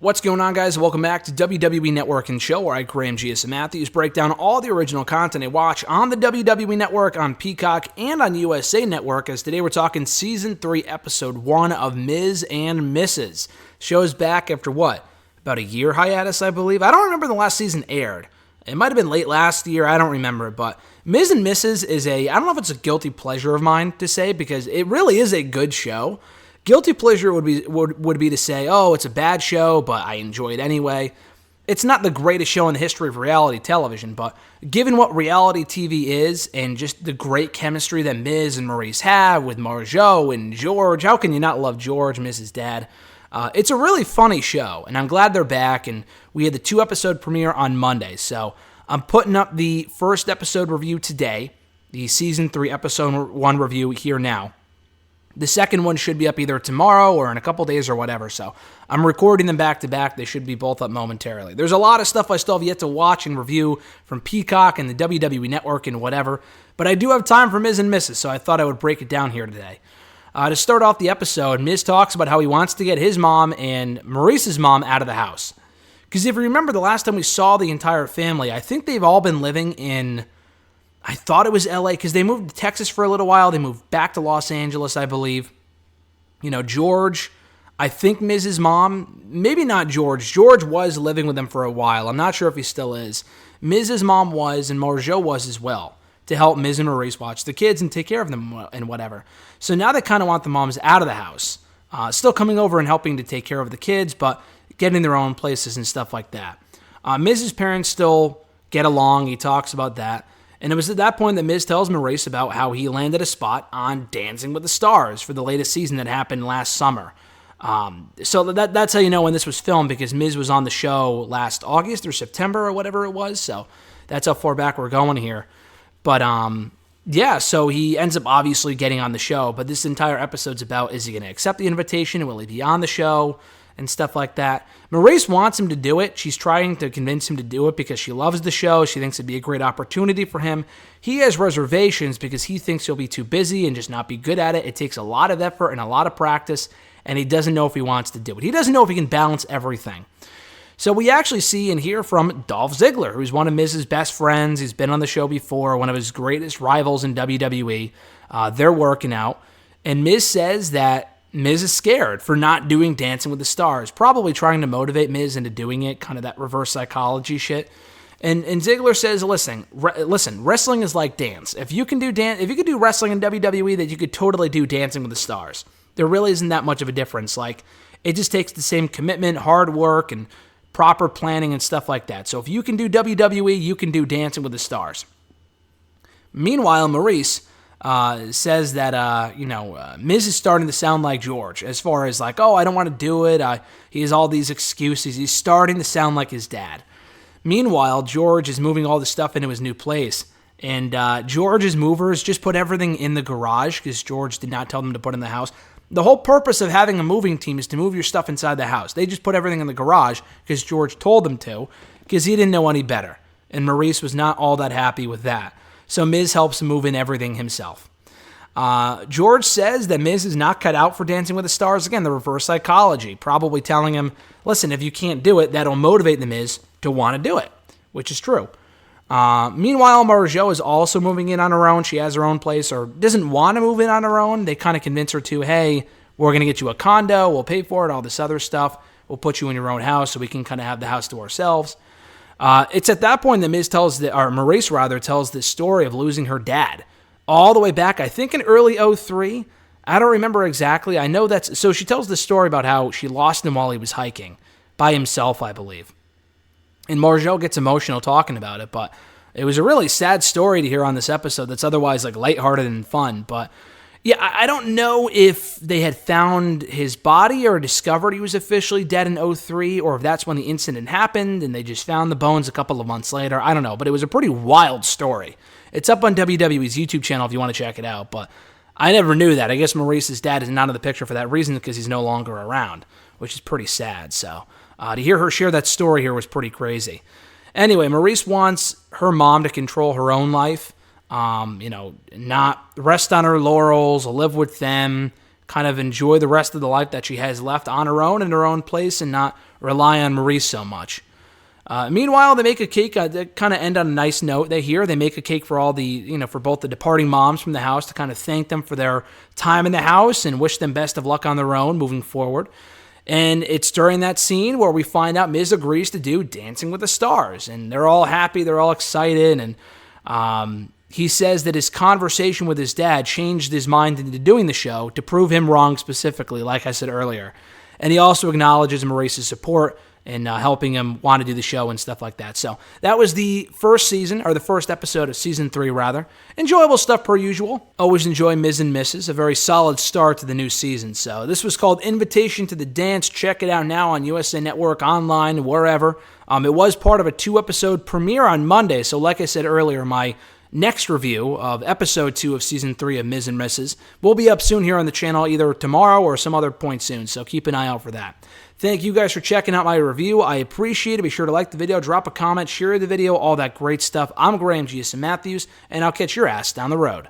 What's going on, guys? Welcome back to WWE Network and Show, where I, Graham G.S. Matthews, break down all the original content I watch on the WWE Network, on Peacock, and on USA Network, as today we're talking Season 3, Episode 1 of Miz and Mrs. Show's back after what? About a year hiatus, I believe? I don't remember the last season aired. It might have been late last year, I don't remember, but Miz and Mrs. is I don't know if it's a guilty pleasure of mine to say, because it really is a good show. Guilty pleasure would be to say, oh, it's a bad show, but I enjoy it anyway. It's not the greatest show in the history of reality television, but given what reality TV is and just the great chemistry that Miz and Maurice have with Marjo and George, how can you not love George, Miz's dad? It's a really funny show, and I'm glad they're back, and we had the 2-episode premiere on Monday, so I'm putting up the first episode review today, the Season 3, Episode 1 review here now. The second one should be up either tomorrow or in a couple days or whatever, so I'm recording them back-to-back. They should be both up momentarily. There's a lot of stuff I still have yet to watch and review from Peacock and the WWE Network and whatever, but I do have time for Miz and Mrs., so I thought I would break it down here today. To start off the episode, Miz talks about how he wants to get his mom and Maurice's mom out of the house. Because if you remember the last time we saw the entire family, I think they've all been living in... I thought it was LA because they moved to Texas for a little while. They moved back to Los Angeles, I believe. You know, George, I think Miz's mom, maybe not George. George was living with them for a while. I'm not sure if he still is. Miz's mom was, and Marjo was as well, to help Miz and Maurice watch the kids and take care of them and whatever. So now they kind of want the moms out of the house. Still coming over and helping to take care of the kids, but getting their own places and stuff like that. Miz's parents still get along. He talks about that. And it was at that point that Miz tells Maurice about how he landed a spot on Dancing with the Stars for the latest season that happened last summer. So that's how you know when this was filmed, because Miz was on the show last August or September or whatever it was. So that's how far back we're going here. But yeah, so he ends up obviously getting on the show. But this entire episode's about, is he going to accept the invitation? Will he be on the show? And stuff like that. Maurice wants him to do it. She's trying to convince him to do it because she loves the show. She thinks it'd be a great opportunity for him. He has reservations because he thinks he'll be too busy and just not be good at it. It takes a lot of effort and a lot of practice, and he doesn't know if he wants to do it. He doesn't know if he can balance everything. So we actually see and hear from Dolph Ziggler, who's one of Miz's best friends. He's been on the show before, one of his greatest rivals in WWE. They're working out, and Miz says that Miz is scared for not doing Dancing with the Stars, probably trying to motivate Miz into doing it, kind of that reverse psychology shit. And Ziggler says, listen, wrestling is like dance. If you can do wrestling in WWE, then you could totally do Dancing with the Stars. There really isn't that much of a difference. Like, it just takes the same commitment, hard work, and proper planning and stuff like that. So if you can do WWE, you can do Dancing with the Stars. Meanwhile, Maurice says that, Miz is starting to sound like George, as far as like, oh, I don't want to do it. He has all these excuses. He's starting to sound like his dad. Meanwhile, George is moving all the stuff into his new place, and George's movers just put everything in the garage because George did not tell them to put in the house. The whole purpose of having a moving team is to move your stuff inside the house. They just put everything in the garage because George told them to, because he didn't know any better, and Maurice was not all that happy with that. So Miz helps move in everything himself. George says that Miz is not cut out for Dancing with the Stars. Again, the reverse psychology. Probably telling him, listen, if you can't do it, that'll motivate the Miz to want to do it, which is true. Meanwhile, Marjo is also moving in on her own. She has her own place, or doesn't want to move in on her own. They kind of convince her to, hey, we're going to get you a condo. We'll pay for it, all this other stuff. We'll put you in your own house so we can kind of have the house to ourselves. It's at that point that Maurice tells this story of losing her dad all the way back, I think in early 2003. I don't remember exactly. I know so she tells this story about how she lost him while he was hiking by himself, I believe. And Marjo gets emotional talking about it, but it was a really sad story to hear on this episode that's otherwise like lighthearted and fun. But yeah, I don't know if they had found his body or discovered he was officially dead in 2003, or if that's when the incident happened and they just found the bones a couple of months later. I don't know, but it was a pretty wild story. It's up on WWE's YouTube channel if you want to check it out, but I never knew that. I guess Maurice's dad is not in the picture for that reason, because he's no longer around, which is pretty sad. So to hear her share that story here was pretty crazy. Anyway, Maurice wants her mom to control her own life, not rest on her laurels, live with them, kind of enjoy the rest of the life that she has left on her own in her own place and not rely on Maurice so much. Meanwhile, they make a cake. They kind of end on a nice note. They make a cake for all the, for both the departing moms from the house to kind of thank them for their time in the house and wish them best of luck on their own moving forward. And it's during that scene where we find out Miz agrees to do Dancing with the Stars. And they're all happy. They're all excited. And he says that his conversation with his dad changed his mind into doing the show to prove him wrong specifically, like I said earlier. And he also acknowledges Maurice's support and helping him want to do the show and stuff like that. So that was the first episode of Season 3, rather. Enjoyable stuff per usual. Always enjoy Miz and Mrs., a very solid start to the new season. So this was called Invitation to the Dance. Check it out now on USA Network, online, wherever. It was part of a 2-episode premiere on Monday. So like I said earlier, my next review of Episode 2 of Season 3 of Miz and Mrs. will be up soon here on the channel, either tomorrow or some other point soon. So keep an eye out for that. Thank you guys for checking out my review. I appreciate it. Be sure to like the video, drop a comment, share the video, all that great stuff. I'm Graham G.S. Matthews, and I'll catch your ass down the road.